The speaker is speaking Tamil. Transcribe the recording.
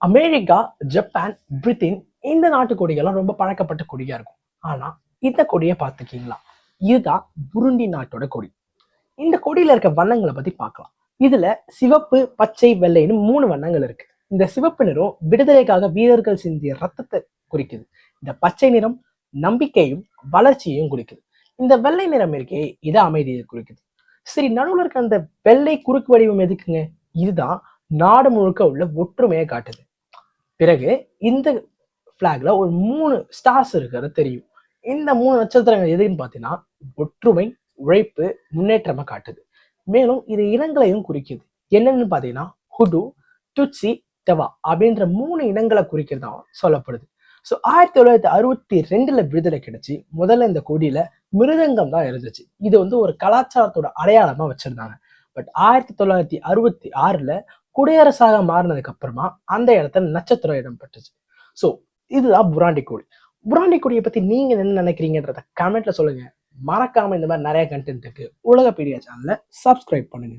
அமெரிக்கா, ஜப்பான், பிரிட்டன் இந்த நாட்டு கொடிகள்லாம் ரொம்ப பழக்கப்பட்ட கொடியா இருக்கும். ஆனா இந்த கொடியை பார்த்துருக்கீங்களா? இதுதான் புருண்டி நாட்டோட கொடி. இந்த கொடியில இருக்க வண்ணங்களை பத்தி பார்க்கலாம். இதுல சிவப்பு, பச்சை, வெள்ளைன்னு 3 வண்ணங்கள் இருக்கு. இந்த சிவப்பு நிறம் விடுதலைக்காக வீரர்கள் சிந்திய ரத்தத்தை குறிக்குது. இந்த பச்சை நிறம் நம்பிக்கையும் வளர்ச்சியையும் குறிக்குது. இந்த வெள்ளை நிறம் இருக்கே, இது அமைதியை குறிக்குது. சரி, நடுவில் இருக்க அந்த வெள்ளை குறுக்கு வடிவம் எதுக்குங்க? இதுதான் நாடு முழுக்க உள்ள ஒற்றுமையை காட்டுது. பிறகு இந்த பிளாக்ல ஒரு 3 ஸ்டார்ஸ் இருக்கிறது தெரியும். இந்த 3 நட்சத்திரங்கள் எதுன்னு பார்த்தீங்கன்னா ஒற்றுமை, உழைப்பு, முன்னேற்றமா காட்டுது. மேலும் இது இனங்களையும் குறிக்குது. என்னன்னு பார்த்தீங்கன்னா ஹுடு, டுட்சி, டவா அப்படின்ற 3 இனங்களை குறிக்கிறதா சொல்லப்படுது. ஸோ 1962 விடுதலை கிடைச்சி முதல்ல இந்த கொடியில மிருதங்கம் தான் இருந்துச்சு. இது ஒரு கலாச்சாரத்தோட அடையாளமா வச்சிருந்தாங்க. பட் 1966 குடியரசாக மாறினதுக்கு அப்புறமா அந்த இடத்துல நட்சத்திரம் இடம் பெற்றுச்சு. ஸோ இதுதான் புராண்டி கொடி. புராண்டி கொடியை பத்தி நீங்க என்ன நினைக்கிறீங்கன்றத கமெண்ட்ல சொல்லுங்க. மறக்காம இந்த மாதிரி நிறைய கண்டென்ட்டுக்கு உலகபீடியா சேனலை சப்ஸ்கிரைப் பண்ணுங்க.